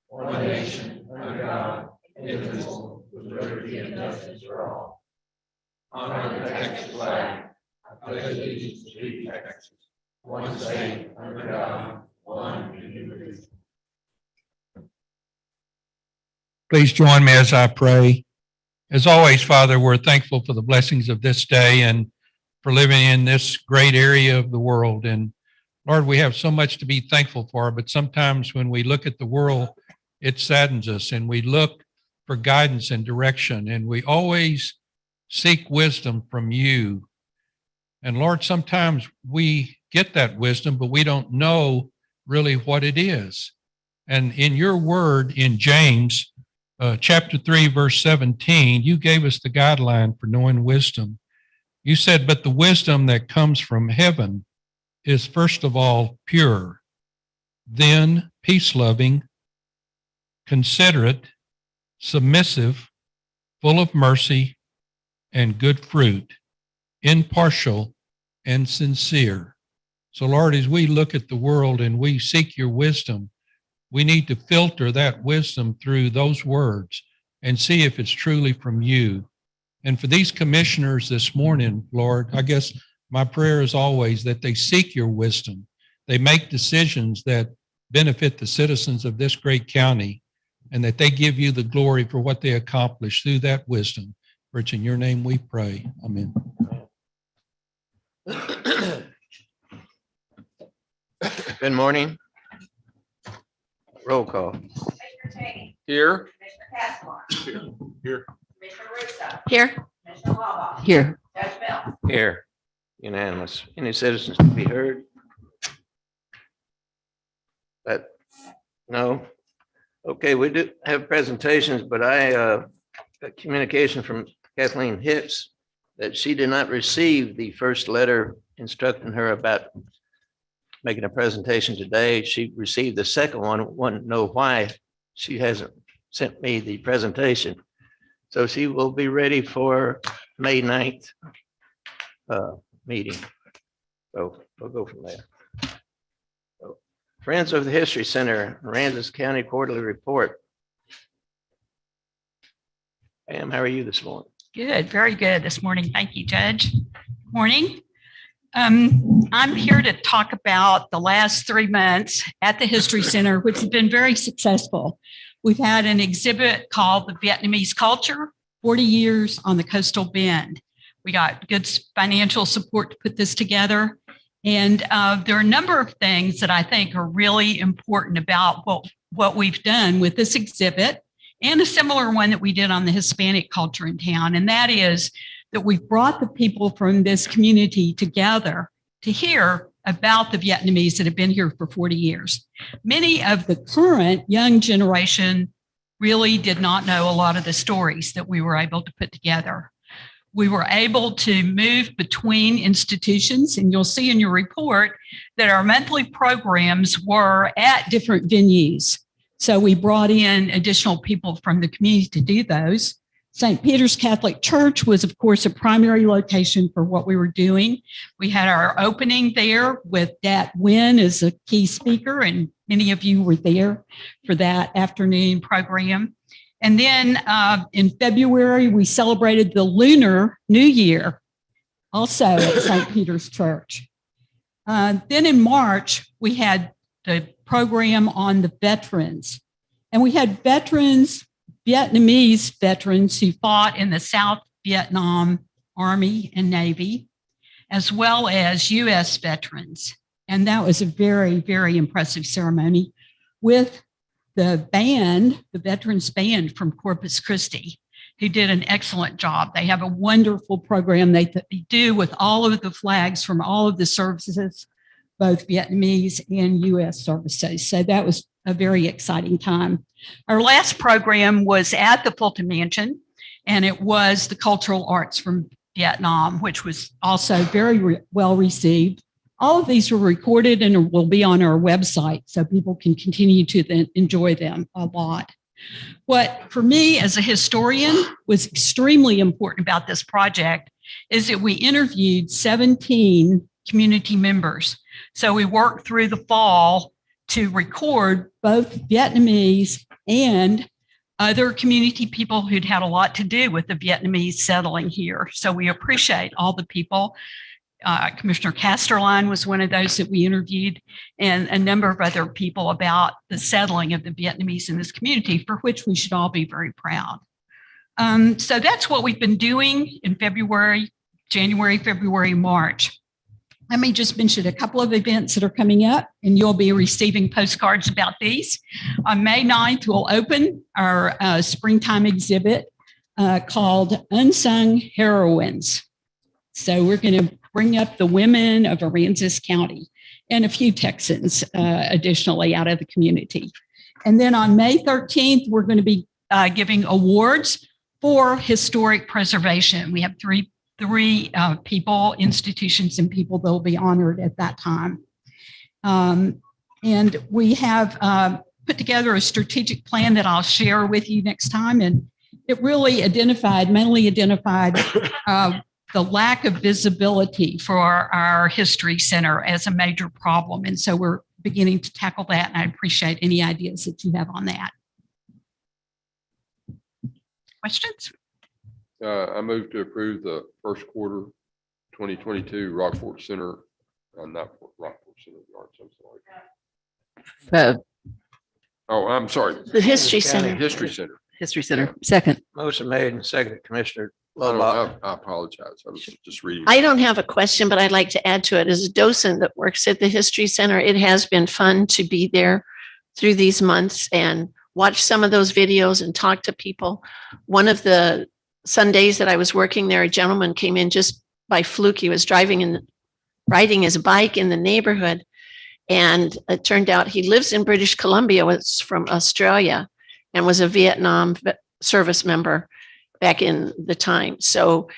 one nation, under God, indivisible, with liberty and justice for all. Honor the Texas flag. I pledge allegiance to Texas, one state, under God, one indivisible. Please join me as I pray. As always, Father, we're thankful for the blessings of this day and for living in this great area of the world. And Lord, we have so much to be thankful for, but sometimes when we look at the world, it saddens us, and we look for guidance and direction, and we always seek wisdom from you. And Lord, sometimes we get that wisdom, but we don't know really what it is. And in your word in James, chapter 3, verse 17, you gave us the guideline for knowing wisdom. You said, but the wisdom that comes from heaven is first of all pure, then peace-loving, considerate, submissive, full of mercy and good fruit, impartial and sincere. So Lord, as we look at the world and we seek your wisdom, we need to filter that wisdom through those words and see if it's truly from you. And for these commissioners this morning, Lord, I guess my prayer is always that they seek your wisdom. They make decisions that benefit the citizens of this great county, and that they give you the glory for what they accomplish through that wisdom. For it's in your name we pray. Amen. Good morning. Roll call. Commissioner Cheney. Here. Commissioner Castlebar. Here. Commissioner Russo. Here. Commissioner Wallbach. Here. Judge Mills. Here. Unanimous. Any citizens to be heard? No? Okay, we do have presentations, but I got communication from Kathleen Hicks that she did not receive the first letter instructing her about making a presentation today. She received the second one, wanted to know why she hasn't sent me the presentation. So she will be ready for May 9th meeting. So we'll go from there. So, Friends of the History Center, Aransas County Quarterly Report. Pam, how are you this morning? Good, very good this morning. Thank you, Judge. Morning. I'm here to talk about the last 3 months at the History Center, which has been very successful. We've had an exhibit called The Vietnamese Culture, 40 Years on the Coastal Bend. We got good financial support to put this together. And there are a number of things that I think are really important about what we've done with this exhibit and a similar one that we did on the Hispanic culture in town. And that is that we've brought the people from this community together to hear about the Vietnamese that have been here for 40 years. Many of the current young generation really did not know a lot of the stories that we were able to put together. We were able to move between institutions, and you'll see in your report that our monthly programs were at different venues. So we brought in additional people from the community to do those. St. Peter's Catholic Church was, of course, a primary location for what we were doing. We had our opening there with Dat Nguyen as a key speaker, and many of you were there for that afternoon program. And then in February, we celebrated the Lunar New Year, also at St. Peter's Church. Then in March, we had the program on the veterans. And we had veterans, Vietnamese veterans who fought in the South Vietnam Army and Navy, as well as U.S. veterans. And that was a very, very impressive ceremony with the band, the Veterans Band from Corpus Christi, who did an excellent job. They have a wonderful program they do with all of the flags from all of the services, both Vietnamese and U.S. services. So that was a very exciting time. Our last program was at the Fulton Mansion, and it was the cultural arts from Vietnam, which was also very well received. All of these were recorded and will be on our website, so people can continue to enjoy them a lot. What, for me as a historian, was extremely important about this project is that we interviewed 17 community members. So we worked through the fall to record both Vietnamese and other community people who'd had a lot to do with the Vietnamese settling here. So we appreciate all the people. Commissioner Casterline was one of those that we interviewed, and a number of other people about the settling of the Vietnamese in this community, for which we should all be very proud. So that's what we've been doing in February, January, February, March. Let me just mention a couple of events that are coming up, and you'll be receiving postcards about these. On May 9th, we'll open our springtime exhibit called Unsung Heroines. So we're going to bring up the women of Aransas County and a few Texans additionally out of the community. And then on May 13th, we're going to be giving awards for historic preservation. We have three people, institutions, and people that will be honored at that time. And we have put together a strategic plan that I'll share with you next time. And it really mentally identified the lack of visibility for our history center as a major problem. And so we're beginning to tackle that. And I appreciate any ideas that you have on that. Questions? I move to approve the first quarter 2022 Rockport Center, not Rockport Center of the Arts, I'm sorry. Oh, I'm sorry. The History Center. History Center. History Center. Second. Motion made and seconded, Commissioner I Lovelock. apologize. I was just reading. I don't have a question, but I'd like to add to it. As a docent that works at the History Center, it has been fun to be there through these months and watch some of those videos and talk to people. One of the Sundays that I was working there, a gentleman came in just by fluke. He was riding his bike in the neighborhood. And it turned out he lives in British Columbia, was from Australia, and was a Vietnam service member back in the time. So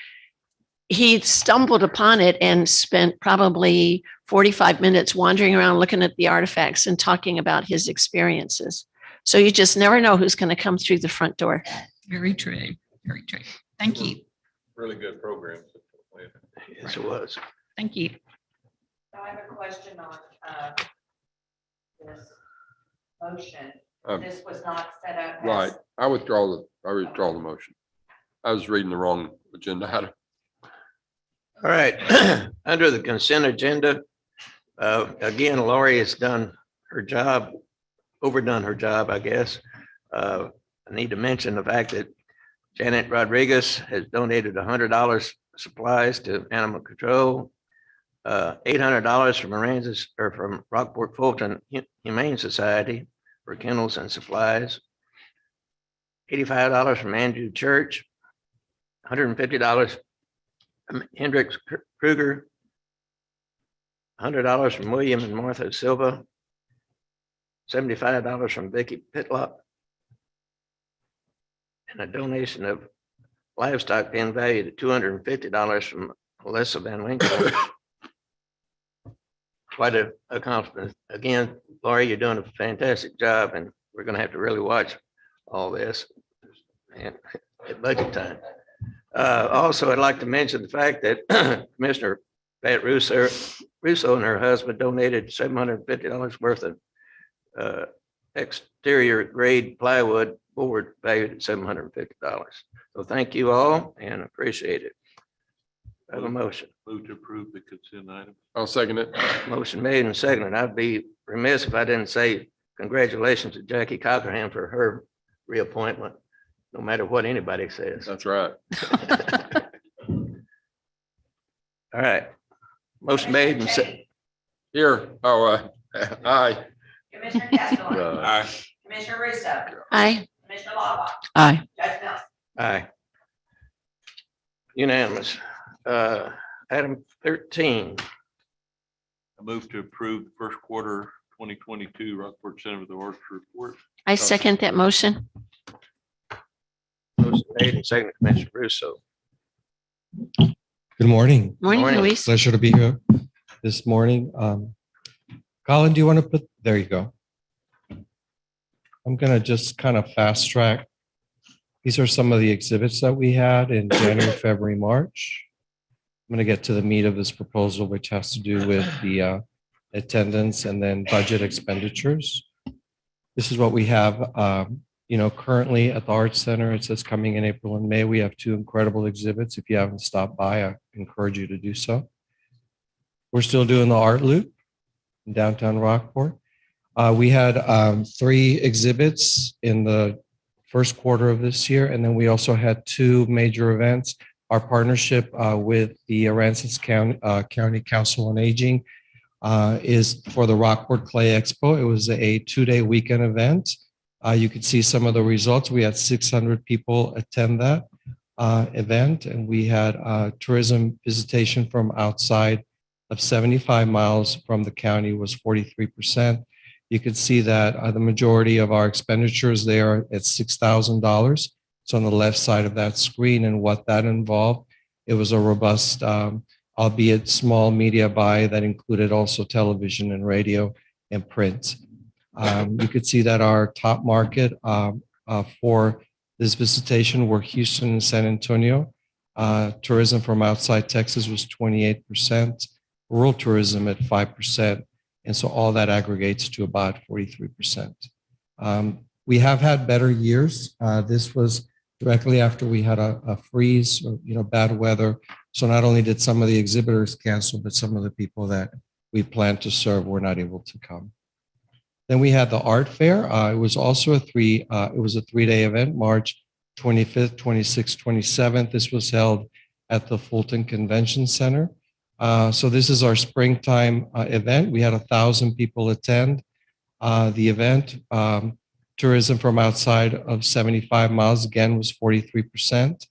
he stumbled upon it and spent probably 45 minutes wandering around looking at the artifacts and talking about his experiences. So you just never know who's going to come through the front door. Very true. Very true. Thank you. Really good program. Yes, it was. Thank you. So I have a question on this motion. This was not set up as. Right. I withdraw the motion. I was reading the wrong agenda item. All right, under the consent agenda, again, Lori has done her job, overdone her job, I guess. I need to mention the fact that Janet Rodriguez has donated $100 supplies to animal control, $800 from Aransas or from Rockport Fulton Humane Society for kennels and supplies, $85 from Andrew Church, $150 from Hendricks Kruger, $100 from William and Martha Silva, $75 from Vicky Pitlock, and a donation of livestock pen valued at $250 from Alyssa Van Winkle. Quite an accomplishment. Again, Laurie, you're doing a fantastic job, and we're going to have to really watch all this and at budget time. Also, I'd like to mention the fact that Commissioner Pat Russo and her husband donated $750 worth of exterior grade plywood board valued at $750. So thank you all and appreciate it. I have a motion. Move to approve the consent item. I'll second it. Motion made and seconded. I'd be remiss if I didn't say congratulations to Jackie Cockerham for her reappointment, no matter what anybody says. That's right. All right. Motion made and seconded. Here. Oh, aye. Commissioner Castellano. Aye. Commissioner Russo. Aye. Commissioner Lovelock. Aye. Judge Nelson. Aye. Unanimous. Item 13. I move to approve the first quarter 2022 Rockport Center of the Arts report. I second that motion. Motion made and seconded, Commissioner Russo. Good morning. Morning, Morning. Luis. Pleasure to be here this morning. Colin, do you want to put, there you go. I'm going to just kind of fast track. These are some of the exhibits that we had in January, February, March. I'm going to get to the meat of this proposal, which has to do with the attendance, and then budget expenditures. This is what we have, currently at the Arts Center. It says coming in April and May. We have two incredible exhibits. If you haven't stopped by, I encourage you to do so. We're still doing the art loop in downtown Rockport. We had 3 exhibits in the first quarter of this year, and then we also had 2 major events. Our partnership with the Aransas County Council on Aging is for the Rockport Clay Expo. It was a 2-day weekend event. You could see some of the results. We had 600 people attend that event, and we had tourism visitation from outside of 75 miles from the county was 43%. You could see that the majority of our expenditures there at $6,000. It's on the left side of that screen, and what that involved. It was a robust, albeit small media buy that included also television and radio and print. You could see that our top market for this visitation were Houston and San Antonio. Tourism from outside Texas was 28%, rural tourism at 5%. And so all that aggregates to about 43%. We have had better years. This was directly after we had a freeze or bad weather. So not only did some of the exhibitors cancel, but some of the people that we planned to serve were not able to come. Then we had the art fair. It was also a 3-day event, March 25th, 26th, 27th. This was held at the Fulton Convention Center. So this is our springtime event. We had 1,000 people attend the event. Tourism from outside of 75 miles, again, was 43%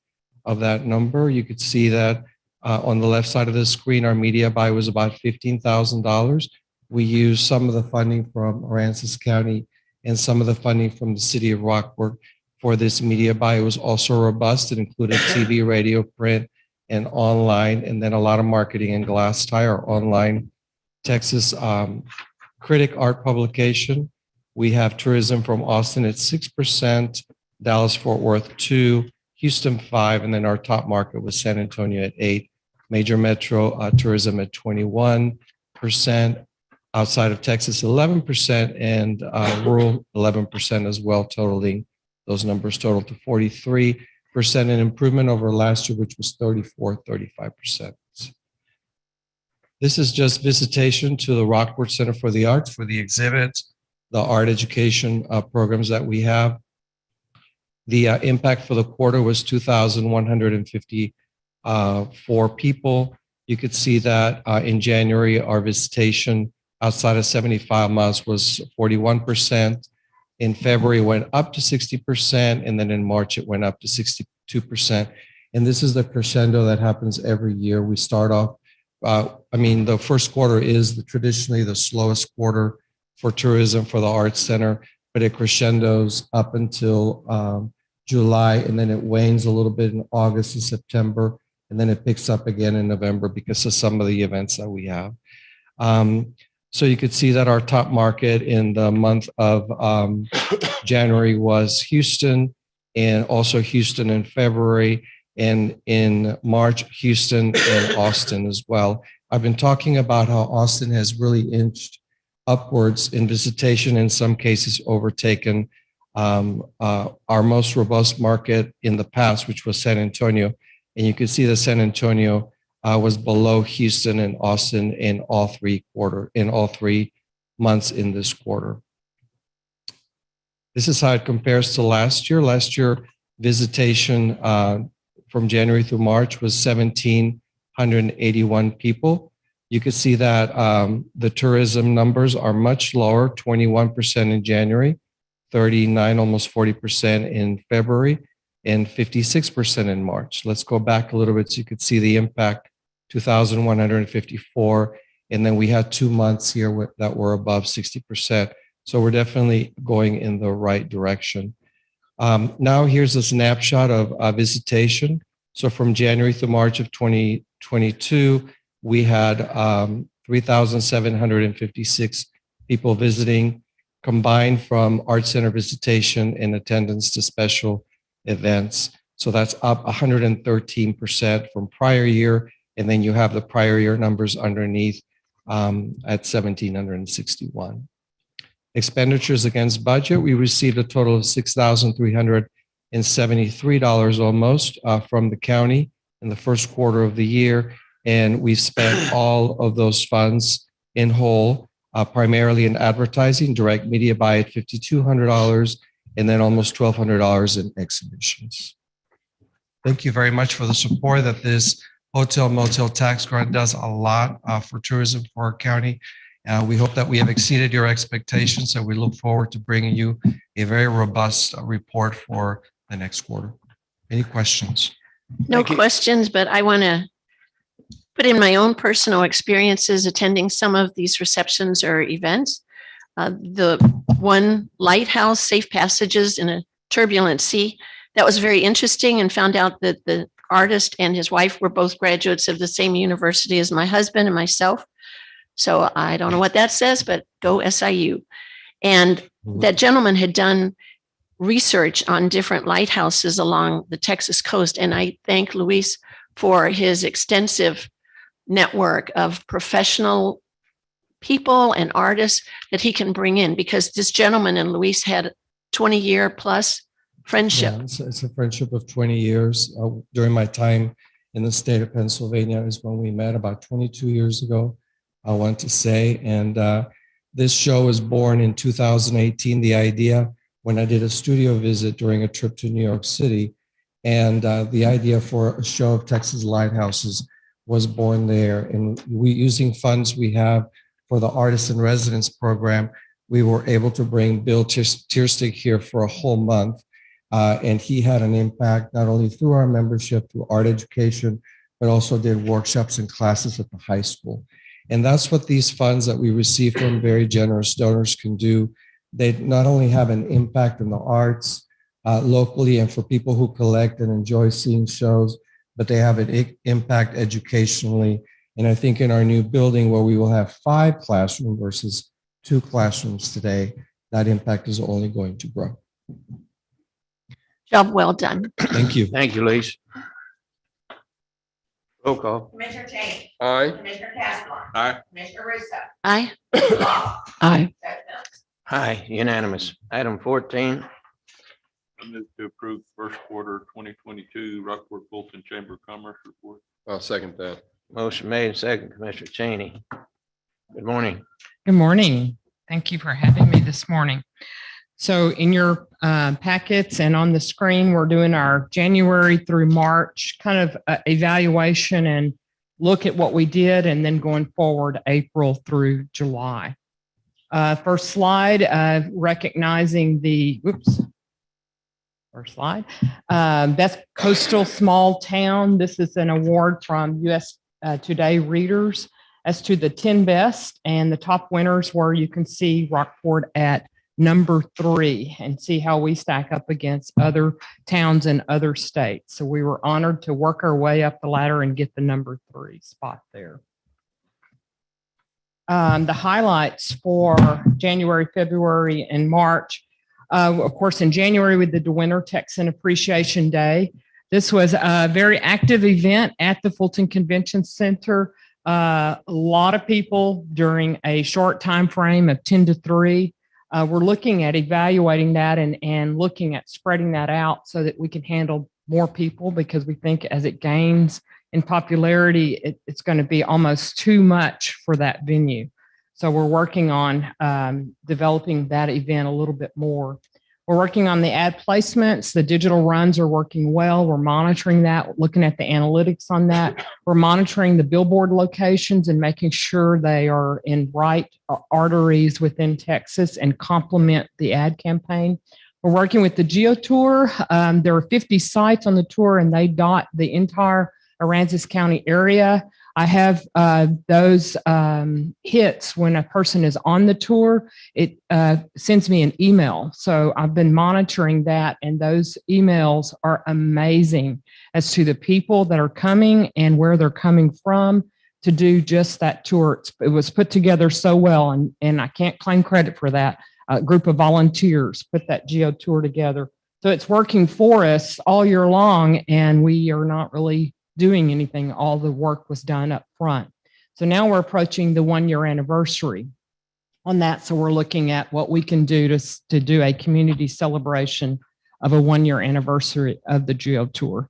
of that number. You could see that on the left side of the screen, our media buy was about $15,000. We used some of the funding from Aransas County and some of the funding from the city of Rockport for this media buy. It was also robust. It included TV, radio, print, and online, and then a lot of marketing in glass tie, our online Texas Critic art publication. We have tourism from Austin at 6%, Dallas-Fort Worth 2%, Houston 5%, and then our top market was San Antonio at 8%, major metro tourism at 21%, outside of Texas 11%, and rural 11% as well, totaling, those numbers total to 43%, an improvement over last year, which was 35%. This is just visitation to the Rockport Center for the Arts for the exhibits, the art education programs that we have. The impact for the quarter was 2,154 people. You could see that in January, our visitation outside of 75 miles was 41%. In February, it went up to 60%, and then in March, it went up to 62%. And this is the crescendo that happens every year. We start off, the first quarter is traditionally the slowest quarter for tourism for the Arts Center, but it crescendos up until July, and then it wanes a little bit in August and September, and then it picks up again in November because of some of the events that we have. So you could see that our top market in the month of January was Houston, and also Houston in February, and in March, Houston and Austin as well. I've been talking about how Austin has really inched upwards in visitation, in some cases overtaken our most robust market in the past, which was San Antonio. And you can see that San Antonio was below Houston and Austin in all 3 months in this quarter. This is how it compares to last year. Last year, visitation from January through March was 1,781 people. You could see that the tourism numbers are much lower, 21% in January, 39, almost 40% in February, and 56% in March. Let's go back a little bit so you could see the impact, 2,154. And then we had 2 months here that were above 60%. So we're definitely going in the right direction. Now here's a snapshot of visitation. So from January through March of 2022, we had 3,756 people visiting, combined from Art Center visitation and attendance to special events. So that's up 113% from prior year. And then you have the prior year numbers underneath at $1,761. Expenditures against budget, we received a total of $6,373 almost from the county in the first quarter of the year. And we spent all of those funds in whole, primarily in advertising, direct media buy at $5,200, and then almost $1,200 in exhibitions. Thank you very much for the support that this hotel motel tax grant does a lot for tourism for our county. We hope that we have exceeded your expectations, and we look forward to bringing you a very robust report for the next quarter. Any questions? No questions, but I want to put in my own personal experiences attending some of these receptions or events. The one lighthouse, safe passages in a turbulent sea, that was very interesting, and found out that the artist and his wife were both graduates of the same university as my husband and myself. So I don't know what that says, but go SIU. And that gentleman had done research on different lighthouses along the Texas coast. And I thank Luis for his extensive network of professional people and artists that he can bring in, because this gentleman and Luis had 20-year plus friendship. Yeah, it's a friendship of 20 years. During my time in the state of Pennsylvania is when we met about 22 years ago, I want to say. And this show was born in 2018, the idea when I did a studio visit during a trip to New York City. And the idea for a show of Texas lighthouses was born there. And using funds we have for the Artist in Residence program, we were able to bring Bill Tierstick here for a whole month. And he had an impact not only through our membership, through art education, but also did workshops and classes at the high school. And that's what these funds that we receive from very generous donors can do. They not only have an impact in the arts locally and for people who collect and enjoy seeing shows, but they have an impact educationally. And I think in our new building, where we will have 5 classrooms versus 2 classrooms today, that impact is only going to grow. Job well done. Thank you. Thank you, Lise. Roll call. Commissioner Cheney. Aye. Commissioner Castleton. Aye. Commissioner Russo. Aye. Law. Aye. Judge Phillips. Aye, unanimous. Item 14, I move to approve first quarter 2022 Rockport Fulton Chamber of Commerce report. I'll second that. motion made, second, Commissioner Cheney. Good morning. Good morning. Thank you for having me this morning. So in your packets and on the screen, we're doing our January through March kind of evaluation and look at what we did, and then going forward April through July. First slide, recognizing the, first slide, best coastal small town. This is an award from US Today readers as to the 10 best, and the top winners were, you can see Rockport at number 3, and see how we stack up against other towns in other states. So we were honored to work our way up the ladder and get the number 3 spot there. The highlights for January, February, and March. Of course, in January, we did the Winter Texan Appreciation Day. This was a very active event at the Fulton Convention Center. A lot of people during a short time frame of 10 to 3. We're looking at evaluating that and looking at spreading that out so that we can handle more people, because we think as it gains in popularity, it's going to be almost too much for that venue. So we're working on developing that event a little bit more. We're working on the ad placements. The digital runs are working well. We're monitoring that, looking at the analytics on that. We're monitoring the billboard locations and making sure they are in right arteries within Texas and complement the ad campaign. We're working with the Geo Tour. There are 50 sites on the tour, and they dot the entire Aransas County area. I have those hits when a person is on the tour. It sends me an email. So I've been monitoring that, and those emails are amazing as to the people that are coming and where they're coming from to do just that tour. It was put together so well, and I can't claim credit for that. A group of volunteers put that Geo Tour together. So it's working for us all year long, and we are not really doing anything. All the work was done up front. So now we're approaching the 1-year anniversary on that. So we're looking at what we can do to do a community celebration of a 1-year anniversary of the Geo Tour.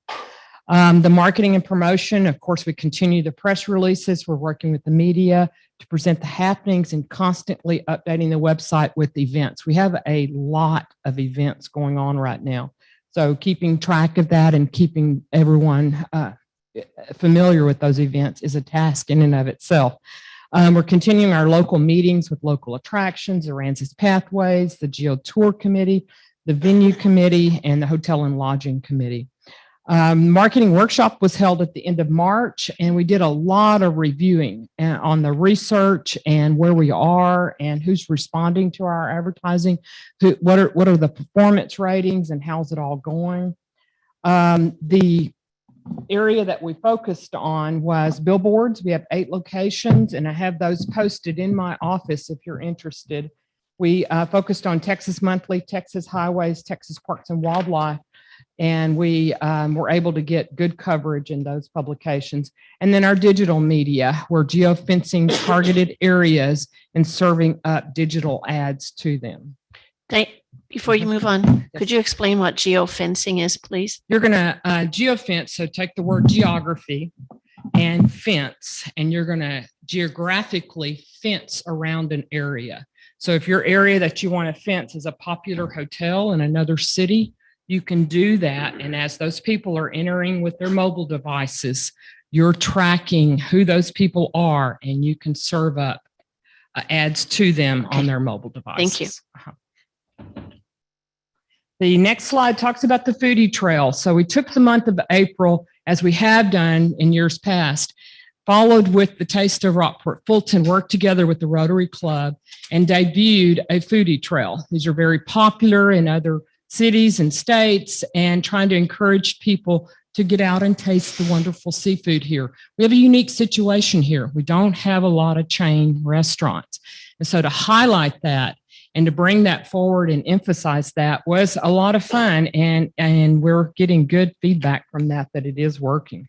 The marketing and promotion, of course, we continue the press releases. We're working with the media to present the happenings and constantly updating the website with events. We have a lot of events going on right now. So keeping track of that and keeping everyone familiar with those events is a task in and of itself. We're continuing our local meetings with local attractions, Aransas Pathways, the Geo Tour Committee, the Venue Committee, and the Hotel and Lodging Committee. Marketing workshop was held at the end of March, and we did a lot of reviewing on the research and where we are and who's responding to our advertising, what are the performance ratings and how's it all going. The area that we focused on was billboards. We have 8 locations, and I have those posted in my office if you're interested. We focused on Texas Monthly, Texas Highways, Texas Parks and Wildlife, and we were able to get good coverage in those publications. And then our digital media, we're geofencing targeted areas and serving up digital ads to them. Before you move on, could you explain what geofencing is, please? You're going to geofence, so take the word geography and fence, and you're going to geographically fence around an area. So if your area that you want to fence is a popular hotel in another city, you can do that. And as those people are entering with their mobile devices, you're tracking who those people are, and you can serve up ads to them on their mobile devices. Thank you. The next slide talks about the Foodie Trail. So we took the month of April, as we have done in years past, followed with the Taste of Rockport Fulton, worked together with the Rotary Club, and debuted a Foodie Trail. These are very popular in other cities and states, and trying to encourage people to get out and taste the wonderful seafood here. We have a unique situation here. We don't have a lot of chain restaurants. And so to highlight that and to bring that forward and emphasize that was a lot of fun, and we're getting good feedback from that it is working.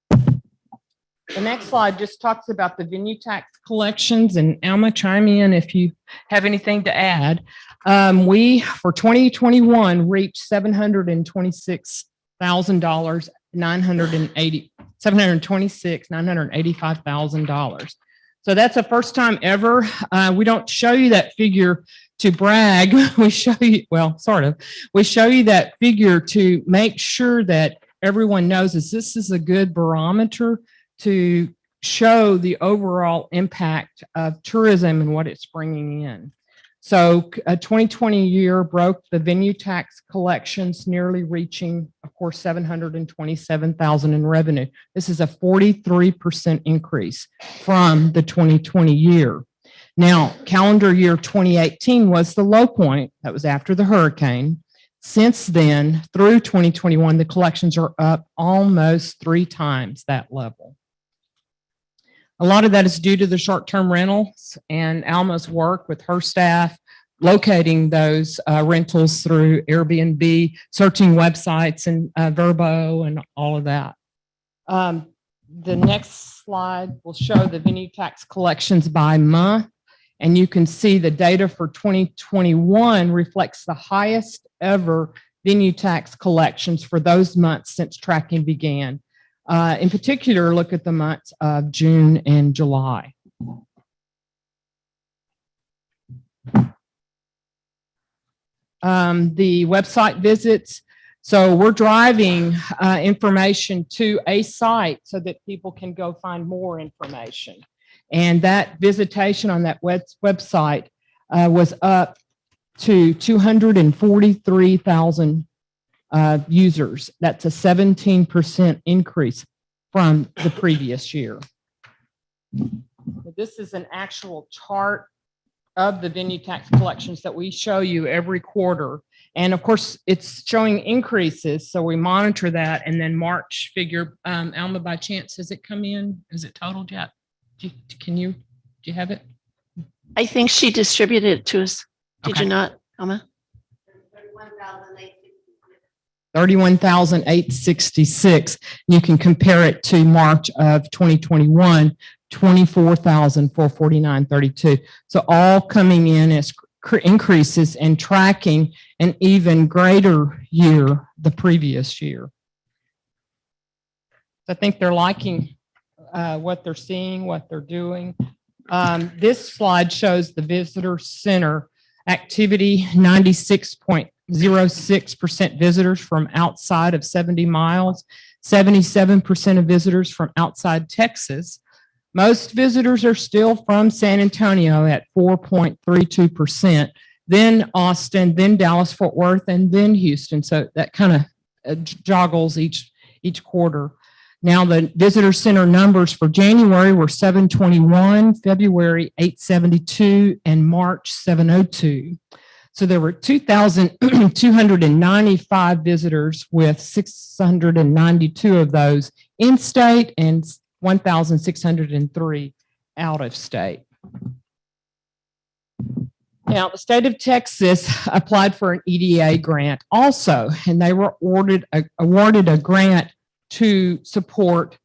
The next slide just talks about the venue tax collections, and Alma, chime in if you have anything to add. We, for 2021, reached $726,000, $985,000. So that's the first time ever. We don't show you that figure to brag. We show you, well, sort of. We show you that figure to make sure that everyone knows this is a good barometer to show the overall impact of tourism and what it's bringing in. So a 2020 year broke the venue tax collections, nearly reaching, of course, $727,000 in revenue. This is a 43% increase from the 2020 year. Now, calendar year 2018 was the low point. That was after the hurricane. Since then, through 2021, the collections are up almost 3 times that level. A lot of that is due to the short-term rentals and Alma's work with her staff, locating those rentals through Airbnb, searching websites and Verbo and all of that. The next slide will show the venue tax collections by month. And you can see the data for 2021 reflects the highest ever venue tax collections for those months since tracking began. In particular, look at the months of June and July. The website visits. So we're driving information to a site so that people can go find more information. And that visitation on that website was up to 243,000 users. That's a 17% increase from the previous year. This is an actual chart of the venue tax collections that we show you every quarter. And of course, it's showing increases. So we monitor that. And then March figure, Alma, by chance, has it come in? Is it totaled yet? Do you have it? I think she distributed it to us. Did Okay. you not, Alma? 31,866. You can compare it to March of 2021, 24,449.32. So all coming in as increases and tracking an even greater year the previous year. I think they're liking what they're seeing, what they're doing. This slide shows the visitor center activity, 96.06% visitors from outside of 70 miles, 77% of visitors from outside Texas. Most visitors are still from San Antonio at 4.32%, then Austin, then Dallas, Fort Worth, and then Houston. So that kind of joggles each quarter. Now the visitor center numbers for January were 721, February 872, and March 702. So there were 2,295 visitors, with 692 of those in state and 1,603 out of state. Now, the state of Texas applied for an EDA grant also, and they were awarded a grant to support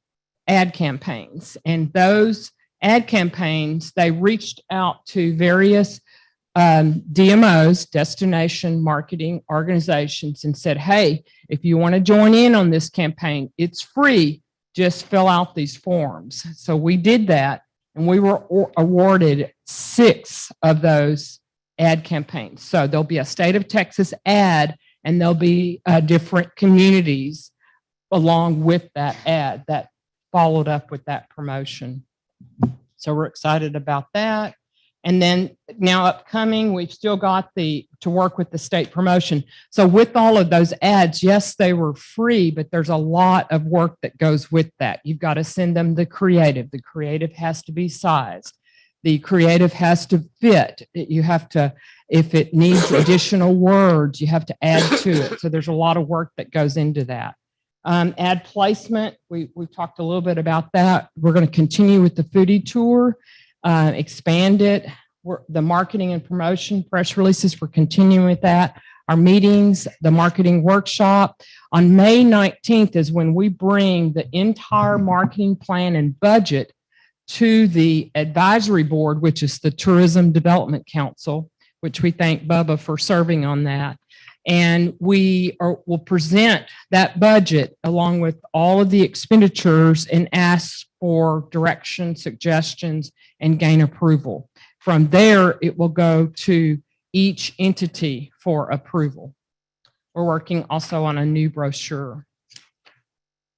ad campaigns. And those ad campaigns, they reached out to various DMOs, destination marketing organizations, and said, hey, if you want to join in on this campaign, it's free. Just fill out these forms. So we did that, and we were awarded 6 of those ad campaigns. So there'll be a state of Texas ad, and there'll be different communities along with that ad that followed up with that promotion. So we're excited about that. And then now upcoming, we've still got to work with the state promotion. So with all of those ads, yes, they were free, but there's a lot of work that goes with that. You've got to send them the creative. The creative has to be sized. The creative has to fit. You have to, if it needs additional words, you have to add to it. So there's a lot of work that goes into that. Ad placement, we've talked a little bit about that. We're going to continue with the foodie tour. Expand it. The marketing and promotion press releases, we're continuing with that. Our meetings, the marketing workshop. On May 19th is when we bring the entire marketing plan and budget to the advisory board, which is the Tourism Development Council, which we thank Bubba for serving on that. And will present that budget along with all of the expenditures and ask for direction, suggestions, and gain approval. From there, it will go to each entity for approval. We're working also on a new brochure.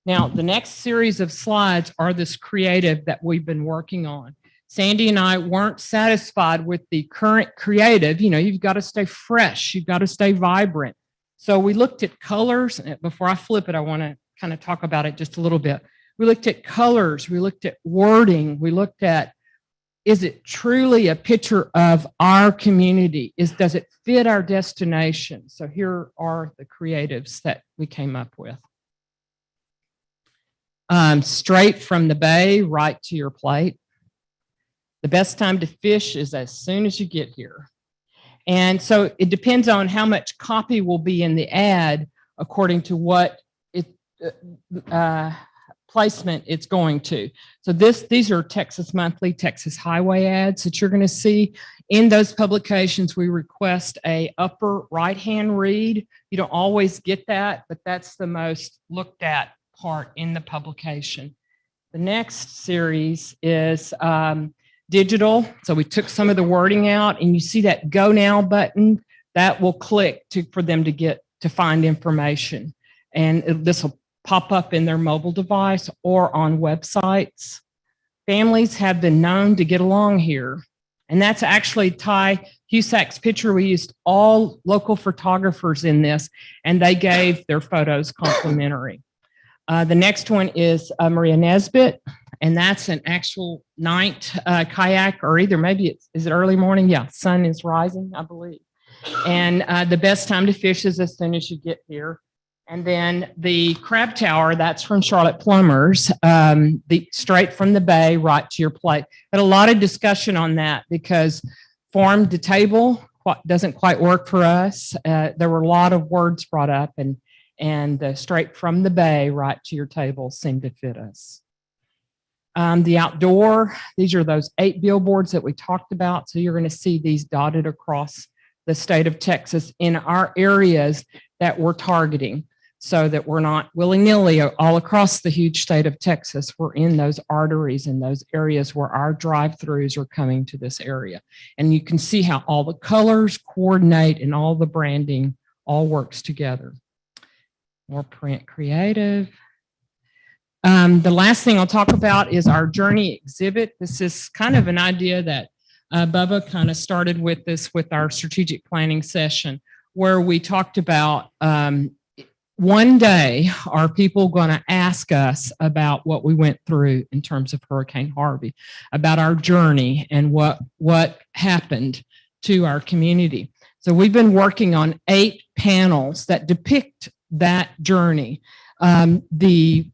Now, the next series of slides are this creative that we've been working on. Sandy and I weren't satisfied with the current creative. You know, you've got to stay fresh. You've got to stay vibrant. So we looked at colors. Before I flip it, I want to kind of talk about it just a little bit. We looked at colors. We looked at wording. We looked at, is it truly a picture of our community? Does it fit our destination? So here are the creatives that we came up with. Straight from the bay, right to your plate. The best time to fish is as soon as you get here. And so it depends on how much copy will be in the ad according to what placement it's going to. So these are Texas Monthly, Texas Highway ads that you're going to see. In those publications, we request a upper right-hand read. You don't always get that, but that's the most looked at part in the publication. The next series is digital. So we took some of the wording out, and you see that Go Now button that will click for them to find information. And this will pop up in their mobile device or on websites. Families have been known to get along here. And that's actually Ty Husak's picture. We used all local photographers in this, and they gave their photos complimentary. The next one is Maria Nesbitt, and that's an actual night kayak, or either maybe is it early morning? Yeah, sun is rising, I believe. And the best time to fish is as soon as you get here. And then the crab tower, that's from Charlotte Plumbers, straight from the bay, right to your plate. But a lot of discussion on that because farm to table doesn't quite work for us. There were a lot of words brought up, and and straight from the bay right to your table seem to fit us. The outdoor, these are those 8 billboards that we talked about. So you're going to see these dotted across the state of Texas in our areas that we're targeting, so that we're not willy-nilly all across the huge state of Texas. We're in those arteries and those areas where our drive-throughs are coming to this area. And you can see how all the colors coordinate and all the branding all works together. More print creative. The last thing I'll talk about is our journey exhibit. This is kind of an idea that Bubba kind of started with this with our strategic planning session, where we talked about one day, are people going to ask us about what we went through in terms of Hurricane Harvey, about our journey and what happened to our community? So we've been working on 8 panels that depict that journey. The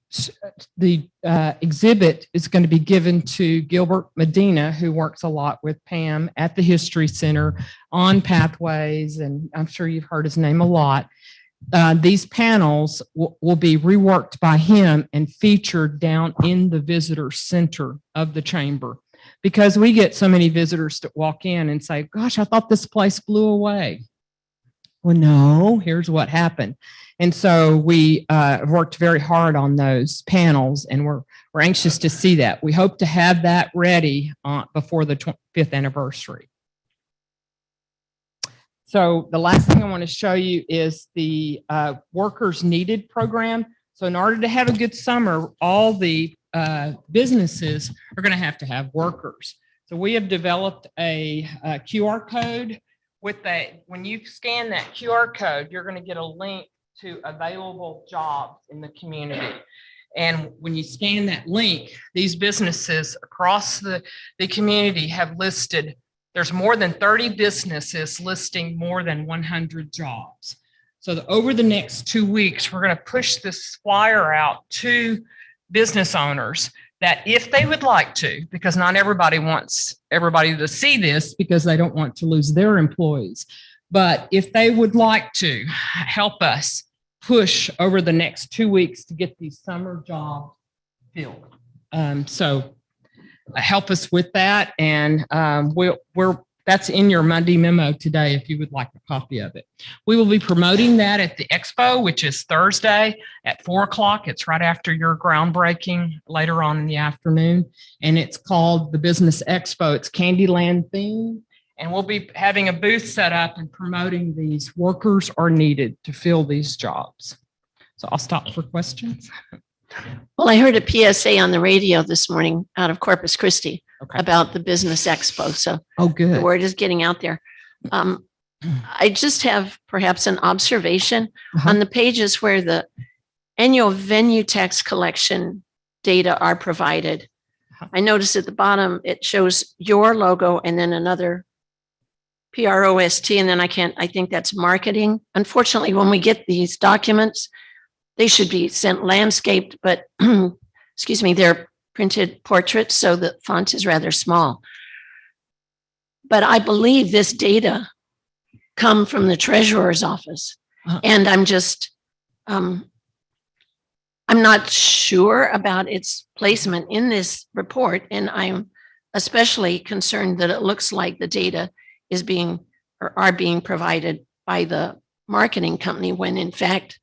exhibit is going to be given to Gilbert Medina, who works a lot with Pam at the History Center on pathways, and I'm sure you've heard his name a lot. These panels will be reworked by him and featured down in the visitor center of the chamber, because we get so many visitors that walk in and say, gosh, I thought this place blew away. Well, no, here's what happened. And so we worked very hard on those panels, and we're anxious to see that. We hope to have that ready before the 5th anniversary. So the last thing I want to show you is the Workers Needed program. So in order to have a good summer, all the businesses are going to have workers. So we have developed a QR code. When you scan that QR code, you're going to get a link to available jobs in the community. And when you scan that link, these businesses across the community have listed, there's more than 30 businesses listing more than 100 jobs. So over the next 2 weeks, we're going to push this flyer out to business owners that if they would like to, because not everybody wants everybody to see this because they don't want to lose their employees, but if they would like to help us push over the next 2 weeks to get these summer jobs filled. So help us with that. And that's in your Monday memo today if you would like a copy of it. We will be promoting that at the Expo, which is Thursday at 4:00. It's right after your groundbreaking later on in the afternoon. And it's called the Business Expo. It's Candyland themed. And we'll be having a booth set up and promoting these workers are needed to fill these jobs. So I'll stop for questions. Well, I heard a PSA on the radio this morning out of Corpus Christi Okay. about the Business Expo. So Oh, the good. word is getting out there. I just have perhaps an observation Uh-huh. on the pages where the annual venue tax collection data are provided. I noticed at the bottom, it shows your logo and then another PROST, and then I think that's marketing. Unfortunately, when we get these documents, they should be sent landscaped, but excuse me, they're printed portraits, so the font is rather small. But I believe this data come from the treasurer's office. Uh-huh. And I'm just, I'm not sure about its placement in this report. And I'm especially concerned that it looks like the data is being or are being provided by the marketing company when in fact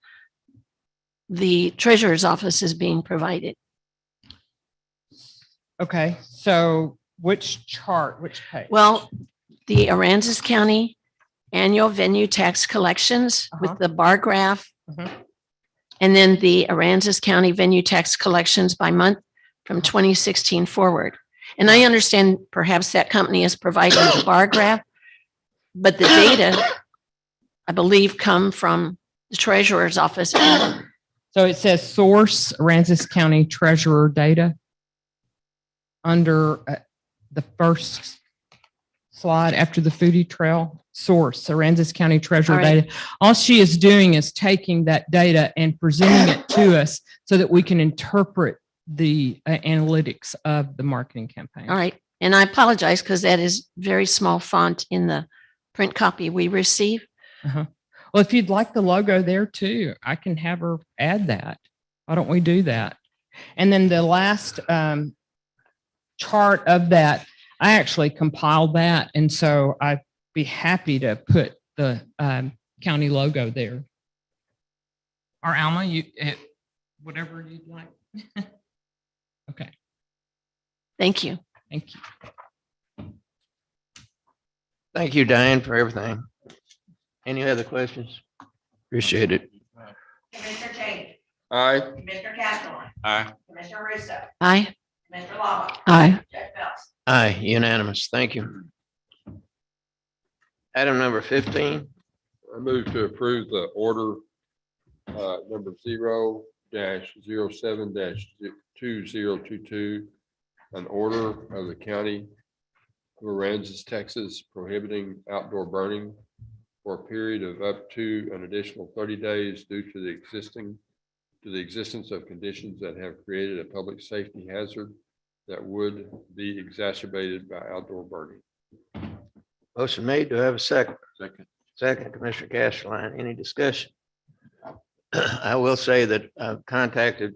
the treasurer's office is being provided. Okay. So which chart, which page? Well, the Aransas County annual venue tax collections Uh-huh. with the bar graph. Mhm. And then the Aransas County venue tax collections by month from 2016 forward. And I understand perhaps that company is providing the bar graph, but the data, I believe, come from the treasurer's office. So it says source Aransas County treasurer data under the first slide after the Foodie Trail. Source Aransas County treasurer All right. data. All she is doing is taking that data and presenting it to us so that we can interpret the analytics of the marketing campaign. All right. And I apologize because that is very small font in the print copy we receive. Well, Well, if you'd like the logo there too, I can have her add that. Why don't we do that? And then the last chart of that, I actually compiled that. And so I'd be happy to put the county logo there. Or Alma, whatever you'd like. Okay, Thank you. thank you. Thank you, Diane, for everything. Any other questions? Appreciate it. Commissioner Cheney, Aye. Commissioner Castleton, Aye. Commissioner Russo, Aye. Commissioner Lava, Aye. Judge Mills. Aye, unanimous. Thank you. Item number 15. I move to approve the order number 0-07-2022, an order of the county of Aransas, Texas, prohibiting outdoor burning for a period of up to an additional 30 days due to the existence of conditions that have created a public safety hazard that would be exacerbated by outdoor burning. Motion made. Do I have a second? Second. Second, Commissioner Castleton. Any discussion? I will say that I've contacted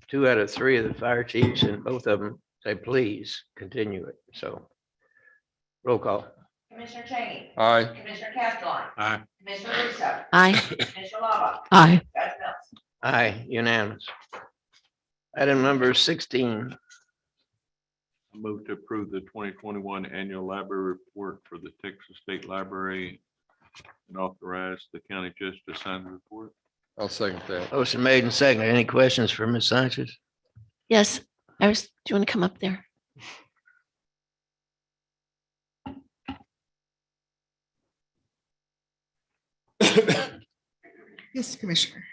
2 out of 3 of the fire chiefs, and both of them say, please continue it. So roll call. Commissioner Cheney, Aye. Commissioner Castleton, Aye. Commissioner Russo, Aye. Commissioner Lava, Aye. Judge Mills. Aye, unanimous. Item number 16. I move to approve the 2021 annual library report for the Texas State Library and authorize the county judge to sign the report. I'll second that. Motion made and seconded. Any questions for Ms. Sanchez? Yes. Do you want to come up there? Yes, Commissioner.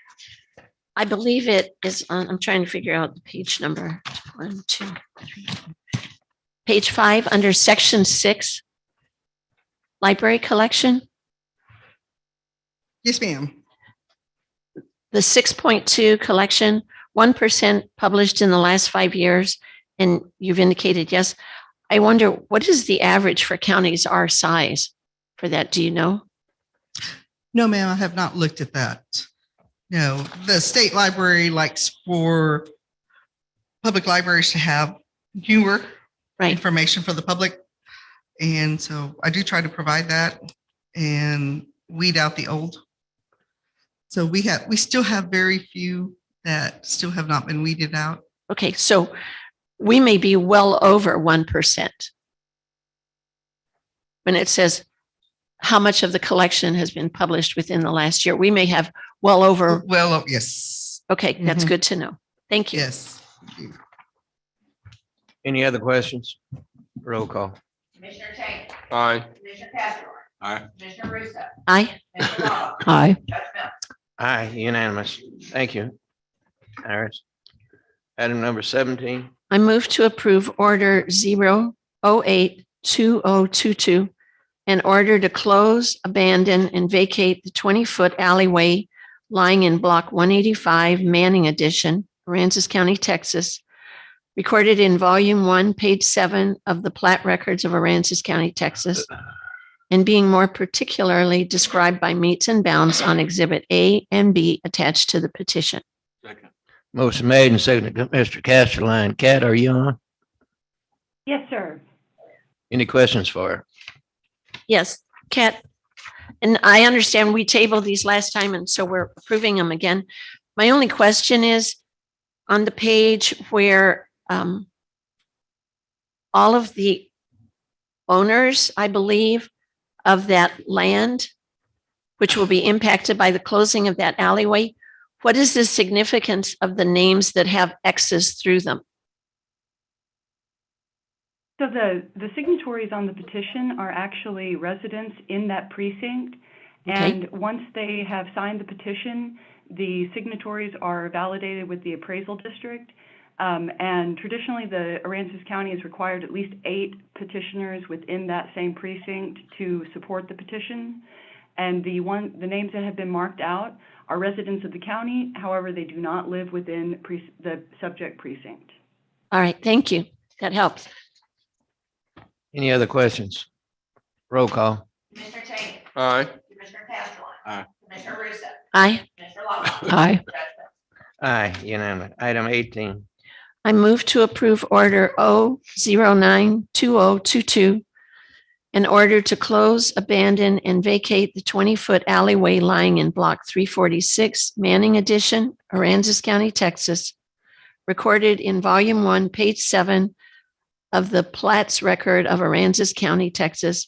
I believe it is on, I'm trying to figure out the page number. 1, 2, 3. Page 5 under section 6. Library collection. Yes, ma'am. The 6.2 collection, 1% published in the last 5 years. And you've indicated yes. I wonder, what is the average for counties our size for that? Do you know? No, ma'am, I have not looked at that. No, the state library likes for public libraries to have newer Right. information for the public. And so I do try to provide that and weed out the old. So we still have very few that still have not been weeded out. Okay, so we may be well over 1%. When it says how much of the collection has been published within the last year, we may have well over. Well, yes, Okay, that's Mhm. good to know. Thank you. yes. Any other questions? Roll call. Commissioner Cheney, Aye. Commissioner Castleton, Aye. Commissioner Russo, Aye. Commissioner Lava, Aye. Judge Mills. Aye, unanimous. Thank you. Iris. Item number 17. I move to approve order 0082022, an order to close, abandon, and vacate the 20-foot alleyway lying in block 185, Manning Edition, Aransas County, Texas, recorded in volume 1, page 7 of the plat records of Aransas County, Texas, and being more particularly described by meets and bounds on exhibit A and B attached to the petition. Second. Motion made and seconded. Mr. Casterline. Kat, are you on? Yes, sir. Any questions for her? Yes, Kat, and I understand we tabled these last time, and so we're approving them again. My only question is on the page where all of the owners, I believe, of that land, which will be impacted by the closing of that alleyway, what is the significance of the names that have X's through them? So the signatories on the petition are actually residents in that precinct. Okay. And once they have signed the petition, the signatories are validated with the appraisal district. And traditionally, the Aransas County has required at least 8 petitioners within that same precinct to support the petition. And the names that have been marked out are residents of the county. However, they do not live within the subject precinct. All right, thank you. That helps. Any other questions? Roll call. Commissioner Cheney, Aye. Commissioner Castleton. Aye. Aye. Commissioner Locke. Aye. Judge Mills. Aye, unanimous. Item 18. I move to approve order O092022, an order to close, abandon, and vacate the 20-foot alleyway lying in Block 346, Manning Addition, Aransas County, Texas, recorded in Volume 1, Page 7 of the Platts Record of Aransas County, Texas,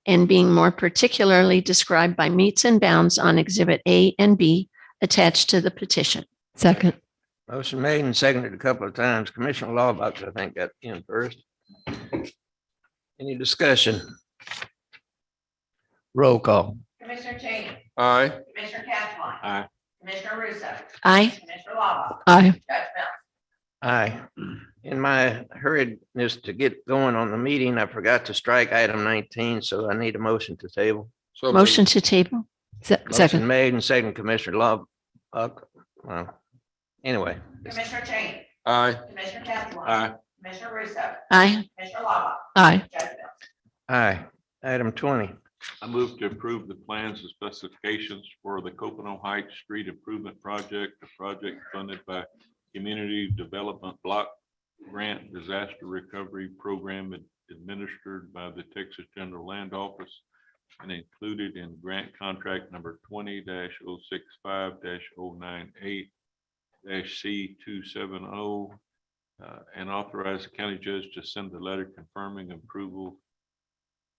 and being more particularly described by meets and bounds on Exhibit A and B attached to the petition. Second. Motion made and seconded a couple of times. Commissioner Lawbuck, I think, got in first. Any discussion? Roll call. Commissioner Cheney. Aye. Commissioner Castleton. Aye. Commissioner Russo. Aye. Commissioner Locke. Aye. Judge Mills. Aye. In my hurriedness to get going on the meeting, I forgot to strike item 19, so I need a motion to table. Motion to table. Motion made and second, Commissioner Lawbuck. Well, anyway. Commissioner Cheney. Aye. Commissioner Castleton. Aye. Commissioner Russo. Aye. Commissioner Locke. Aye. Judge Mills. Aye. Item 20. I move to approve the plans and specifications for the Copano Heights Street Improvement Project, a project funded by Community Development Block Grant Disaster Recovery Program administered by the Texas General Land Office and included in grant contract number 20-065-098-C270, and authorize the county judge to send the letter confirming approval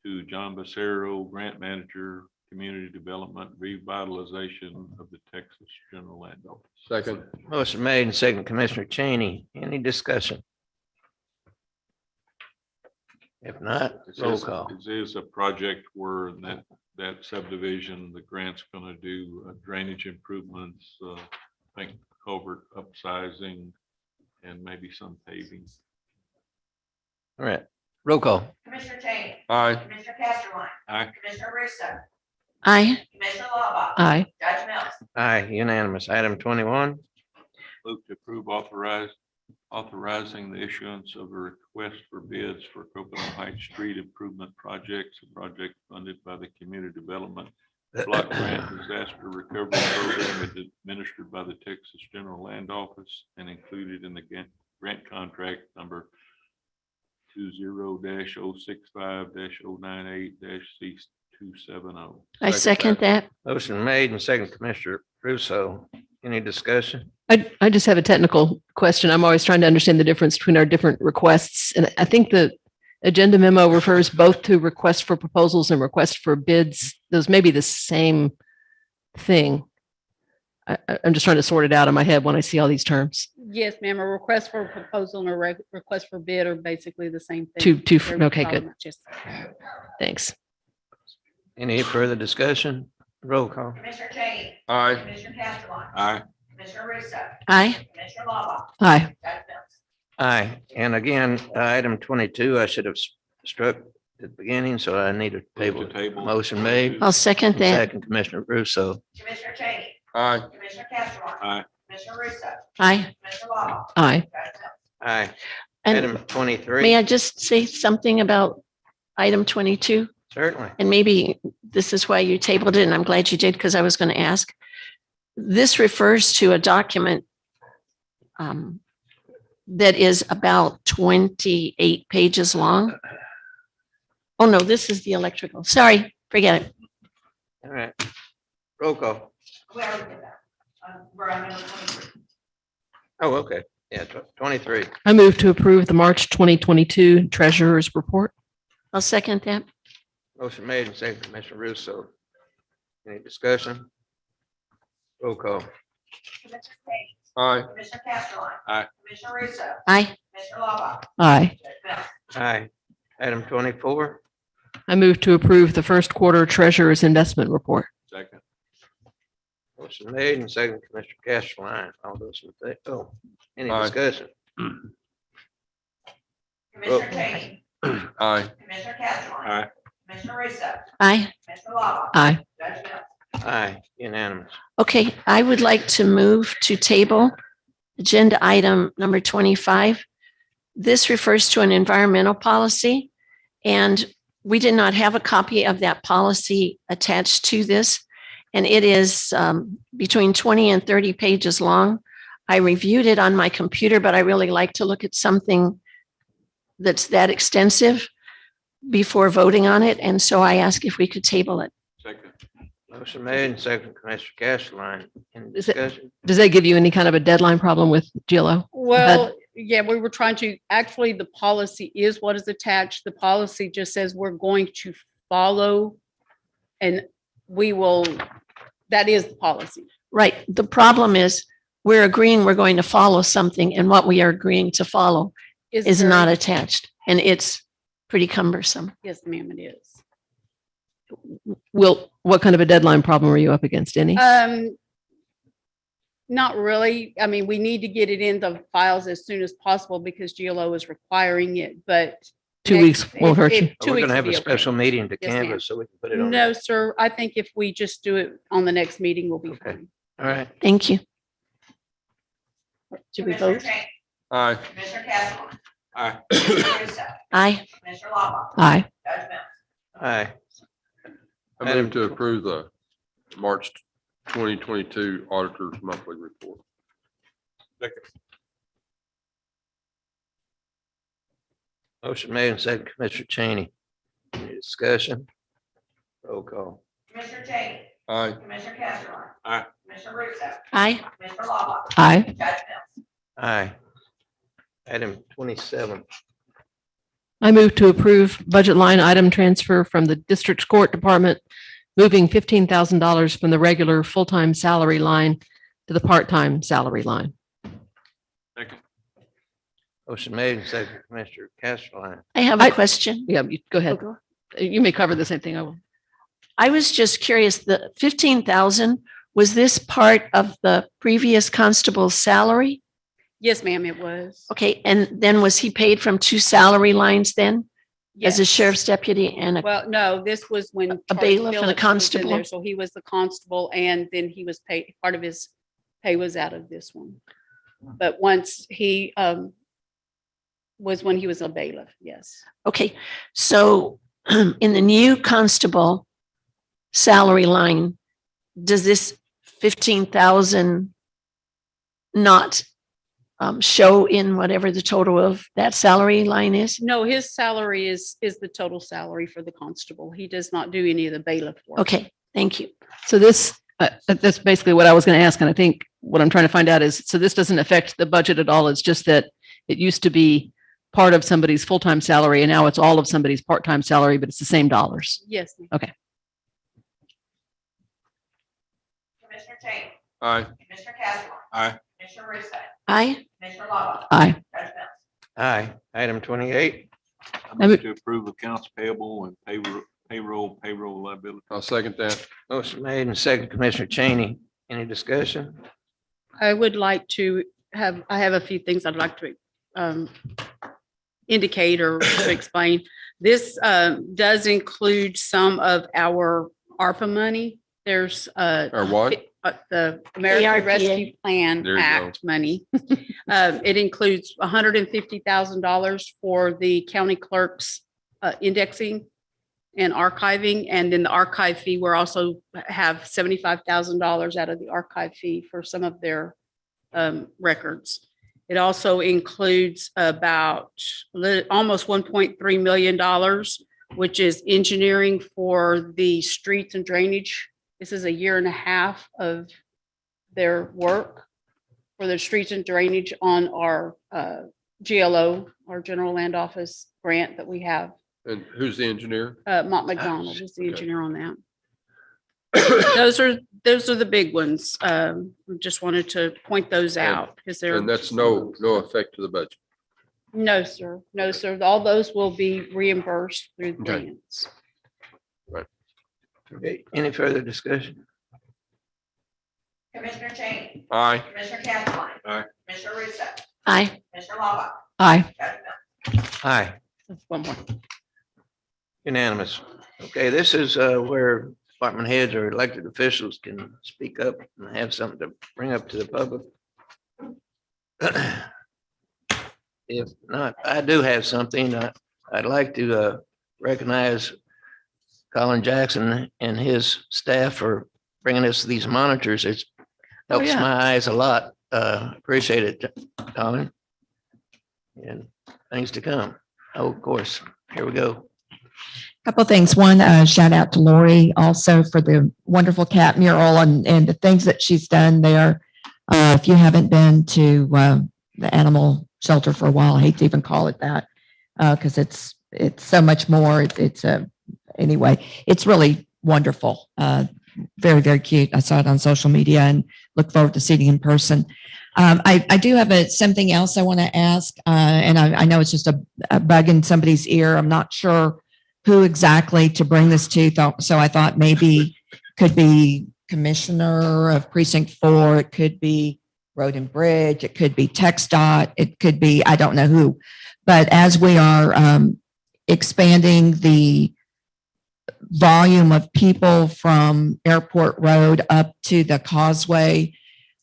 to John Becerro, Grant Manager, Community Development Revitalization of the Texas General Land Office. Second. Motion made and second, Commissioner Cheney. Any discussion? If not, roll call. This is a project where that subdivision, the grant's gonna do drainage improvements, I think culvert upsizing and maybe some paving. All right, roll call. Commissioner Cheney. Aye. Commissioner Castleton. Aye. Commissioner Russo. Aye. Commissioner Locke. Aye. Judge Mills. Aye, unanimous. Item 21. Move to approve authorizing the issuance of a request for bids for Copano Heights Street Improvement Projects, a project funded by the Community Development Block Grant Disaster Recovery Program administered by the Texas General Land Office and included in the grant contract number 20-065-098-C270. I second that. Motion made and second, Commissioner Russo. Any discussion? I just have a technical question. I'm always trying to understand the difference between our different requests. And I think the agenda memo refers both to requests for proposals and requests for bids. Those may be the same thing. I'm just trying to sort it out in my head when I see all these terms. Yes, ma'am. A request for proposal and a request for bid are basically the same thing. Okay, good. Just Thanks. Any further discussion? Roll call. Commissioner Cheney. Aye. Commissioner Castleton. Aye. Commissioner Russo. Aye. Commissioner Locke. Aye. Judge Mills. Aye. And again, item 22, I should have struck at the beginning, so I need a table. Move to table. Motion made. I'll second that. Second, Commissioner Russo. Commissioner Cheney. Aye. Commissioner Castleton. Aye. Commissioner Russo. Aye. Commissioner Locke. Aye. Judge Mills. Aye. And Item 23. may I just say something about item 22? Certainly. And maybe this is why you tabled it, and I'm glad you did because I was going to ask. This refers to a document that is about 28 pages long. Oh, no, this is the electrical. Sorry, forget it. All right. Roll call. We already did that. We're on number 23. Oh, okay. Yeah, 23. I move to approve the March 2022 Treasurer's Report. I'll second that. Motion made and second, Commissioner Russo. Any discussion? Roll call. Commissioner Cheney. Aye. Commissioner Castleton. Aye. Commissioner Russo. Aye. Commissioner Locke. Aye. Judge Mills. Aye. Item 24. I move to approve the first quarter Treasurer's Investment Report. Second. Motion made and second, Commissioner Castleton. All those in favor? Oh, any Aye. discussion? Commissioner Cheney. Aye. Commissioner Castleton. Aye. Commissioner Russo. Aye. Commissioner Locke. Aye. Judge Mills. Aye, unanimous. Okay, I would like to move to table agenda item number 25. This refers to an environmental policy, and we did not have a copy of that policy attached to this. and it is between 20 and 30 pages long. I reviewed it on my computer, but I really like to look at something that's that extensive before voting on it. And so I ask if we could table it. Second. Motion made and second, Commissioner Castleline. Any Is it- discussion? Does that give you any kind of a deadline problem with GLO? Well, yeah, we were trying to, actually, the policy is what is attached. The policy just says we're going to follow and we will, that is the policy. Right. The problem is we're agreeing we're going to follow something, and what we are agreeing to follow is very- not attached, and it's pretty cumbersome. Yes, ma'am, it is. What kind of a deadline problem are you up against? Any? Not really. I mean, we need to get it in the files as soon as possible because GLO is requiring it, but 2 weeks won't hurt you. 2 We're weeks gonna have would a be okay. special meeting to Yes, ma'am. canvas so we can put it on. No, sir. I think if we just do it on the next meeting, we'll be Okay. fine. All right. Thank you. Should we Commissioner vote? Cheney, Aye. Commissioner Castleline, Aye. Commissioner Russo, Aye. Commissioner Lava, Aye. Judge Mills. Aye. I move to approve the March 2022 Auditor's Monthly Report. Second. Motion made and second, Commissioner Cheney. Any discussion? Roll call. Commissioner Cheney, Aye. Commissioner Castleline. Aye. Commissioner Russo, Aye. Commissioner Lava, Aye. Judge Mills. Aye. Item 27. I move to approve budget line item transfer from the district court department, moving $15,000 from the regular full-time salary line to the part-time salary line. Second. Motion made and second, Commissioner Castleline. I have a question. Yeah, go ahead. You may cover the same thing I will. I was just curious, the 15,000, was this part of the previous constable's salary? Yes, ma'am, it was. Okay, and then was he paid from two salary lines then? As a Yes. sheriff's deputy and a, Well, no, this was when. A Charles bailiff and a Phillips was in constable? there, So he was the constable and then he was paid, part of his pay was out of this one. But once he was when he was a bailiff, yes. okay, so in the new constable salary line, does this 15,000 not show in whatever the total of that salary line is? No, his salary is the total salary for the constable. He does not do any of the bailiff work. Okay, thank you. So this, that's basically what I was going to ask. And I think what I'm trying to find out is, so this doesn't affect the budget at all. It's just that it used to be part of somebody's full-time salary and now it's all of somebody's part-time salary, but it's the same dollars. Yes. ma'am. Commissioner Cheney, Aye. Commissioner Castleline. Aye. Commissioner Russo, Aye. Commissioner Lava, Aye. Judge Mills. Aye. Item 28. I move to approve accounts payable and payroll liability. I'll second that. Motion made and second, Commissioner Cheney. Any discussion? I would like to I have a few things I'd like to indicate or to explain. This does include some of our ARPA money. There's Or what? the American ARPA. Rescue Plan There you Act money. It includes $150,000 for the county clerk's indexing and archiving. And then the archive fee, we're also have $75,000 out of the archive fee for some of their records. It also includes about almost $1.3 million, which is engineering for the streets and drainage. This is a year and a half of their work for the streets and drainage on our GLO, our General Land Office grant that we have. And who's the engineer? Mont McDonald is the Okay. engineer on that. Those are the big ones. We just wanted to point those out because they're. And that's no effect to the budget. No, sir. No, sir. All those will be reimbursed through the Okay. grants. Okay, any further discussion? Commissioner Cheney, Aye. Commissioner Castleline. Aye. Commissioner Russo, Aye. Commissioner Lava, Aye. Judge Mills. Aye. One more. Unanimous. Okay, this is where department heads or elected officials can speak up and have something to bring up to the public. If not, I do have something. I'd like to recognize Colin Jackson and his staff for bringing us these monitors. It helps yeah. my eyes a lot. Appreciate it, Colin. And things to come. Oh, of course. Here we go. Couple of things. One, shout out to Lori also for the wonderful cat mural and the things that she's done there. If you haven't been to the animal shelter for a while, I hate to even call it that because it's so much more. Anyway, it's really wonderful. Very, very cute. I saw it on social media and look forward to seeing it in person. I do have something else I want to ask, and I know it's just a bug in somebody's ear. I'm not sure who exactly to bring this to, so I thought maybe could be Commissioner of Precinct 4, it could be Road and Bridge, it could be TxDOT, it could be, I don't know who. But as we are expanding the volume of people from Airport Road up to the Causeway,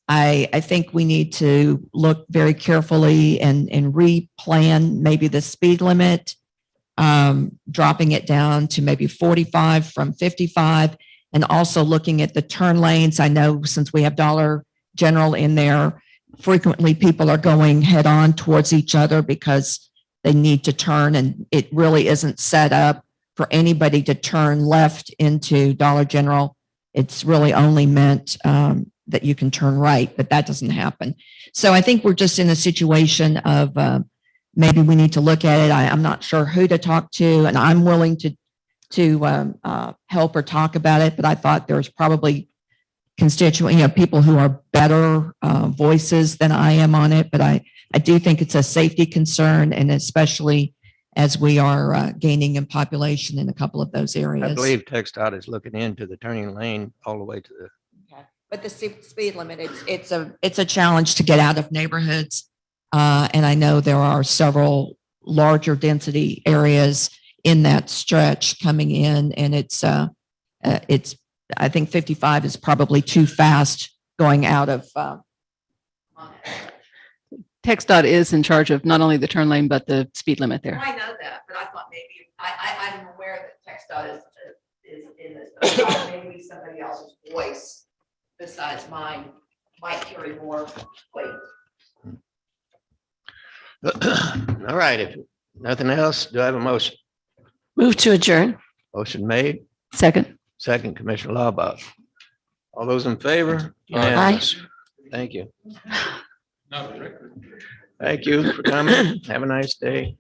I think we need to look very carefully and replan maybe the speed limit, dropping it down to maybe 45 from 55, and also looking at the turn lanes. I know since we have Dollar General in there, frequently people are going head on towards each other because they need to turn, and it really isn't set up for anybody to turn left into Dollar General. It's really only meant that you can turn right, but that doesn't happen. So I think we're just in a situation of maybe we need to look at it. I'm not sure who to talk to, and I'm willing to help or talk about it, but I thought there's probably people who are better voices than I am on it, but I do think it's a safety concern, and especially as we are gaining in population in a couple of those areas. I believe TxDOT is looking into the turning lane all the way to the. But the speed limit, it's a challenge to get out of neighborhoods. And I know there are several larger density areas in that stretch coming in, and I think 55 is probably too fast going out of. TxDOT is in charge of not only the turn lane, but the speed limit there. I know that, but I thought maybe, I'm aware that TxDOT is in this, but I thought maybe somebody else's voice besides mine might carry more weight. All right, if nothing else, do I have a motion? Move to adjourn. Motion made. Second. Second, Commissioner Laubach. All those in favor? Aye. Unanimous. Thank you. Thank you for coming. Have a nice day.